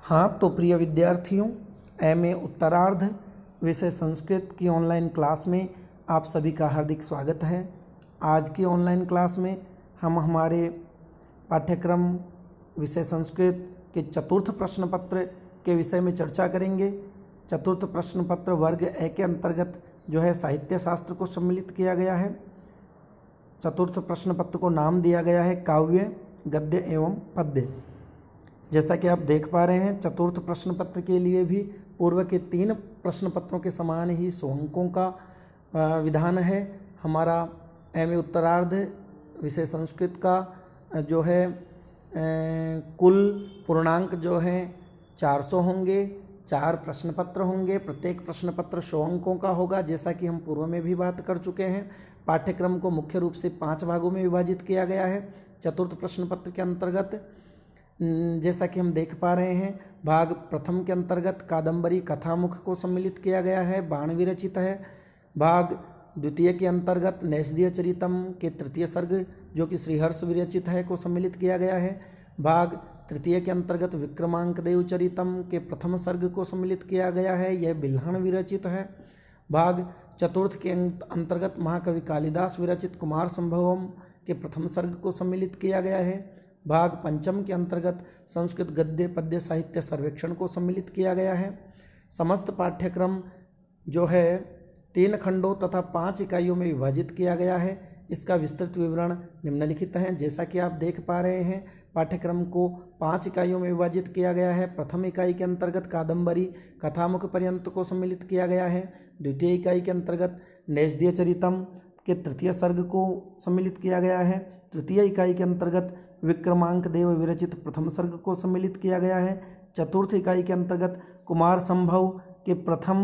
हाँ, तो प्रिय विद्यार्थियों, एमए उत्तरार्ध विषय संस्कृत की ऑनलाइन क्लास में आप सभी का हार्दिक स्वागत है। आज की ऑनलाइन क्लास में हम हमारे पाठ्यक्रम विषय संस्कृत के चतुर्थ प्रश्न पत्र के विषय में चर्चा करेंगे। चतुर्थ प्रश्न पत्र वर्ग ए के अंतर्गत जो है साहित्य शास्त्र को सम्मिलित किया गया है। चतुर्थ प्रश्न पत्र को नाम दिया गया है काव्य, गद्य एवं पद्य। जैसा कि आप देख पा रहे हैं, चतुर्थ प्रश्न पत्र के लिए भी पूर्व के 3 प्रश्न पत्रों के समान ही 100 अंकों का विधान है। हमारा एमए उत्तरार्ध विषय संस्कृत का जो है कुल पूर्णांक जो है 400 होंगे। 4 प्रश्न पत्र होंगे, प्रत्येक प्रश्न पत्र 100 अंकों का होगा। जैसा कि हम पूर्व में भी बात कर चुके हैं, पाठ्यक्रम को मुख्य रूप से 5 भागों में विभाजित किया गया है। चतुर्थ प्रश्न पत्र के अंतर्गत जैसा कि हम देख पा रहे हैं, भाग प्रथम के अंतर्गत कादंबरी कथामुख को सम्मिलित किया गया है, बाण विरचित है। भाग द्वितीय के अंतर्गत नैषधीय चरितम के तृतीय सर्ग जो कि श्रीहर्ष विरचित है को सम्मिलित किया गया है। भाग तृतीय के अंतर्गत विक्रमांक देव चरितम के प्रथम सर्ग को सम्मिलित किया गया है, यह बिल्हण विरचित है। भाग चतुर्थ के अंतर्गत महाकवि कालिदास विरचित कुमार संभवम के प्रथम सर्ग को सम्मिलित किया गया है। भाग पंचम के अंतर्गत संस्कृत गद्य पद्य साहित्य सर्वेक्षण को सम्मिलित किया गया है। समस्त पाठ्यक्रम जो है 3 खंडों तथा 5 इकाइयों में विभाजित किया गया है। इसका विस्तृत विवरण निम्नलिखित है। जैसा कि आप देख पा रहे हैं, पाठ्यक्रम को 5 इकाइयों में विभाजित किया गया है। प्रथम इकाई के अंतर्गत कादंबरी कथामुख पर्यंत को सम्मिलित किया गया है। द्वितीय इकाई के अंतर्गत नैषधीय चरितम के तृतीय सर्ग को सम्मिलित किया गया है। तृतीय इकाई के अंतर्गत विक्रमांक देव विरचित प्रथम सर्ग को सम्मिलित किया गया है। चतुर्थ इकाई के अंतर्गत कुमार संभव के प्रथम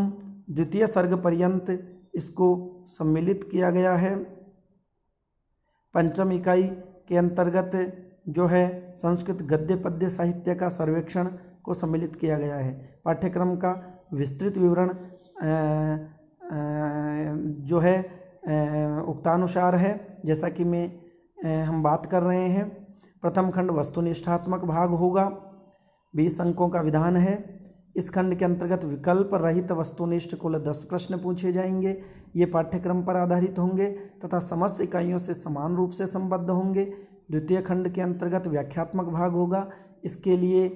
द्वितीय सर्ग पर्यंत इसको सम्मिलित किया गया है। पंचम इकाई के अंतर्गत जो है संस्कृत गद्य पद्य साहित्य का सर्वेक्षण को सम्मिलित किया गया है। पाठ्यक्रम का विस्तृत विवरण जो है उक्तानुसार है। जैसा कि हम बात कर रहे हैं, प्रथम खंड वस्तुनिष्ठात्मक भाग होगा, 20 अंकों का विधान है। इस खंड के अंतर्गत विकल्प रहित वस्तुनिष्ठ कुल 10 प्रश्न पूछे जाएंगे। ये पाठ्यक्रम पर आधारित होंगे तथा समस्त इकाइयों से समान रूप से संबद्ध होंगे। द्वितीय खंड के अंतर्गत व्याख्यात्मक भाग होगा, इसके लिए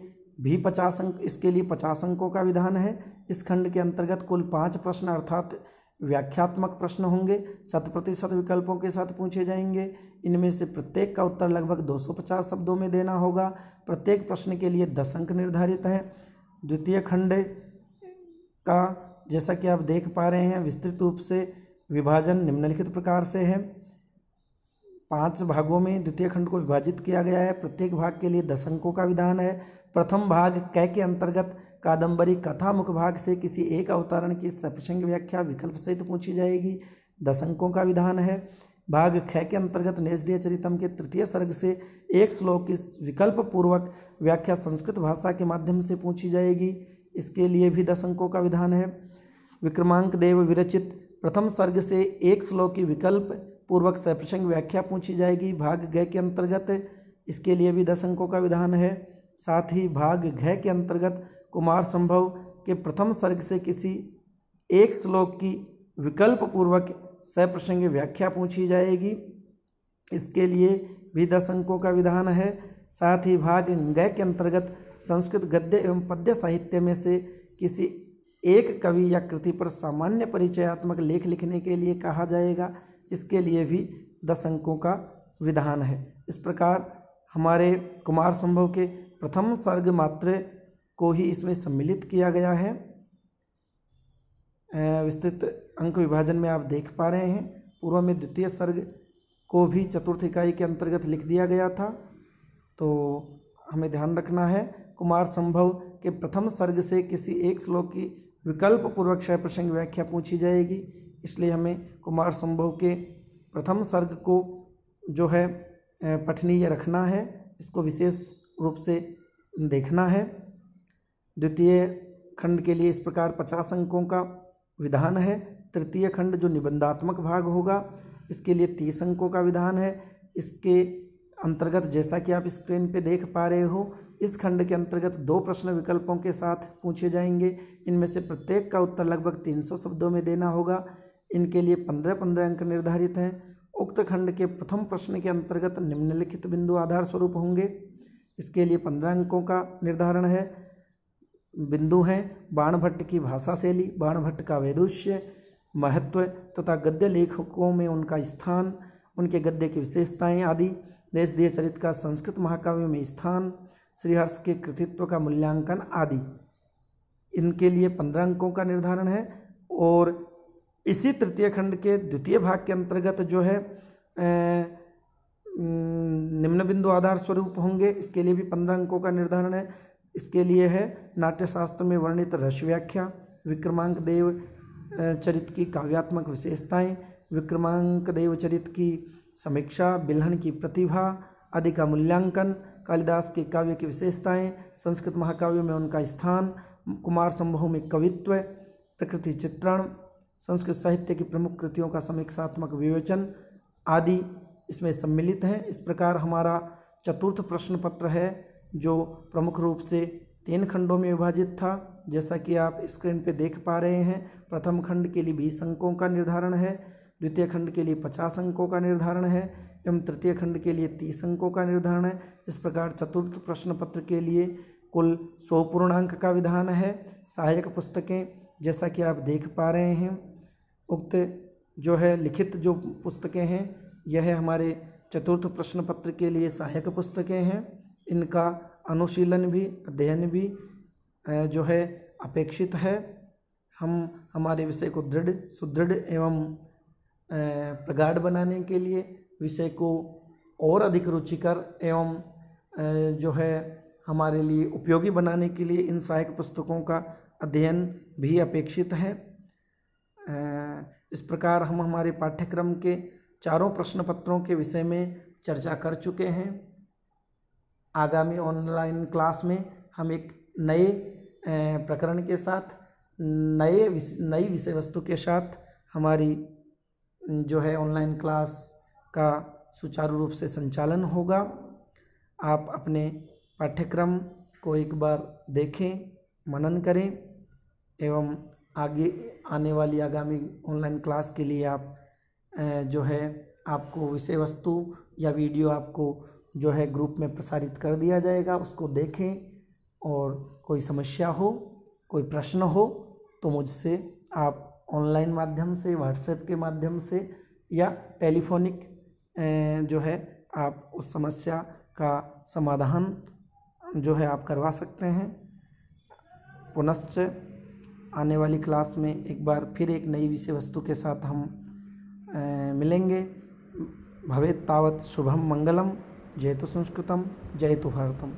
50 अंकों का विधान है। इस खंड के अंतर्गत कुल 5 प्रश्न अर्थात व्याख्यात्मक प्रश्न होंगे, 100% विकल्पों के साथ पूछे जाएंगे। इनमें से प्रत्येक का उत्तर लगभग 250 शब्दों में देना होगा। प्रत्येक प्रश्न के लिए 10 अंक निर्धारित हैं। द्वितीय खंड का जैसा कि आप देख पा रहे हैं, विस्तृत रूप से विभाजन निम्नलिखित प्रकार से है। 5 भागों में द्वितीय खंड को विभाजित किया गया है। प्रत्येक भाग के लिए 10 अंकों का विधान है। प्रथम भाग क के अंतर्गत कादंबरी कथामुख भाग से किसी एक अवतरण की सप्रसंग व्याख्या विकल्प सहित पूछी जाएगी, 10 अंकों का विधान है। भाग ख के अंतर्गत नैषधीय चरितम के तृतीय सर्ग से एक श्लोक की विकल्प पूर्वक व्याख्या संस्कृत भाषा के माध्यम से पूछी जाएगी, इसके लिए भी 10 अंकों का विधान है। विक्रमांक देव विरचित प्रथम सर्ग से एक श्लोक की विकल्प पूर्वक सप्रसंग व्याख्या पूछी जाएगी, भाग ग के अंतर्गत, इसके लिए भी 10 अंकों का विधान है। साथ ही भाग घ के अंतर्गत कुमार संभव के प्रथम सर्ग से किसी एक श्लोक की विकल्प पूर्वक सप्रसंग व्याख्या पूछी जाएगी, इसके लिए भी 10 अंकों का विधान है। साथ ही भाग ग के अंतर्गत संस्कृत गद्य एवं पद्य साहित्य में से किसी एक कवि या कृति पर सामान्य परिचयात्मक लेख लिखने के लिए कहा जाएगा, इसके लिए भी 10 अंकों का विधान है। इस प्रकार हमारे कुमार संभव के प्रथम सर्ग मात्र को ही इसमें सम्मिलित किया गया है। विस्तृत अंक विभाजन में आप देख पा रहे हैं, पूर्व में द्वितीय सर्ग को भी चतुर्थ इकाई के अंतर्गत लिख दिया गया था, तो हमें ध्यान रखना है। कुमार संभव के प्रथम सर्ग से किसी एक श्लोक की विकल्प पूर्वक सप्रसंग व्याख्या पूछी जाएगी, इसलिए हमें कुमार संभव के प्रथम सर्ग को जो है पठनीय रखना है, इसको विशेष रूप से देखना है। द्वितीय खंड के लिए इस प्रकार 50 अंकों का विधान है। तृतीय खंड जो निबंधात्मक भाग होगा, इसके लिए 30 अंकों का विधान है। इसके अंतर्गत जैसा कि आप स्क्रीन पे देख पा रहे हो, इस खंड के अंतर्गत 2 प्रश्न विकल्पों के साथ पूछे जाएंगे। इनमें से प्रत्येक का उत्तर लगभग 300 शब्दों में देना होगा। इनके लिए 15-15 अंक निर्धारित हैं। उक्त खंड के प्रथम प्रश्न के अंतर्गत निम्नलिखित बिंदु आधार स्वरूप होंगे। इसके लिए 15 अंकों का निर्धारण है। बिंदु हैं बाणभट्ट की भाषा शैली, बाणभट्ट का वैदुष्य, महत्व तथा गद्य लेखकों में उनका स्थान, उनके गद्य की विशेषताएं आदि, देशदीय चरित्र का संस्कृत महाकाव्यों में स्थान, श्रीहर्ष के कृतित्व का मूल्यांकन आदि। इनके लिए 15 अंकों का निर्धारण है। और इसी तृतीय खंड के द्वितीय भाग के अंतर्गत जो है निम्न बिंदु आधार स्वरूप होंगे। इसके लिए भी 15 अंकों का निर्धारण है। इसके लिए है नाट्यशास्त्र में वर्णित रस व्याख्या, विक्रमांक देव चरित्र की काव्यात्मक विशेषताएं, विक्रमांक देव चरित्र की समीक्षा, बिल्हण की प्रतिभा आदि का मूल्यांकन, कालिदास के काव्य की विशेषताएं, संस्कृत महाकाव्यों में उनका स्थान, कुमार संभव में कवित्व, प्रकृति चित्रण, संस्कृत साहित्य की प्रमुख कृतियों का समीक्षात्मक विवेचन आदि इसमें सम्मिलित हैं। इस प्रकार हमारा चतुर्थ प्रश्न पत्र है, जो प्रमुख रूप से 3 खंडों में विभाजित था, जैसा कि आप स्क्रीन पे देख पा रहे हैं। प्रथम खंड के लिए 20 अंकों का निर्धारण है, द्वितीय खंड के लिए 50 अंकों का निर्धारण है एवं तृतीय खंड के लिए 30 अंकों का निर्धारण है। इस प्रकार चतुर्थ प्रश्न पत्र के लिए कुल 100 पूर्णांक का विधान है। सहायक पुस्तकें जैसा कि आप देख पा रहे हैं, उक्त जो है लिखित जो पुस्तकें हैं, यह हमारे चतुर्थ प्रश्न पत्र के लिए सहायक पुस्तकें हैं। इनका अनुशीलन भी, अध्ययन भी जो है अपेक्षित है। हम हमारे विषय को दृढ़, सुदृढ़ एवं प्रगाढ़ बनाने के लिए, विषय को और अधिक रुचिकर एवं जो है हमारे लिए उपयोगी बनाने के लिए इन सहायक पुस्तकों का अध्ययन भी अपेक्षित है। इस प्रकार हम हमारे पाठ्यक्रम के चारों प्रश्न पत्रों के विषय में चर्चा कर चुके हैं। आगामी ऑनलाइन क्लास में हम एक नए प्रकरण के साथ, नई विषय वस्तु के साथ हमारी जो है ऑनलाइन क्लास का सुचारू रूप से संचालन होगा। आप अपने पाठ्यक्रम को एक बार देखें, मनन करें एवं आगे आने वाली आगामी ऑनलाइन क्लास के लिए आप जो है आपको विषय वस्तु या वीडियो आपको जो है ग्रुप में प्रसारित कर दिया जाएगा, उसको देखें। और कोई समस्या हो, कोई प्रश्न हो तो मुझसे आप ऑनलाइन माध्यम से, व्हाट्सएप के माध्यम से या टेलीफोनिक जो है आप उस समस्या का समाधान जो है आप करवा सकते हैं। पुनश्च आने वाली क्लास में एक बार फिर एक नई विषय वस्तु के साथ हम मिलेंगे। भवेत् तावत् शुभम मंगलम। जयतु संस्कृतम, जयतु भारतम।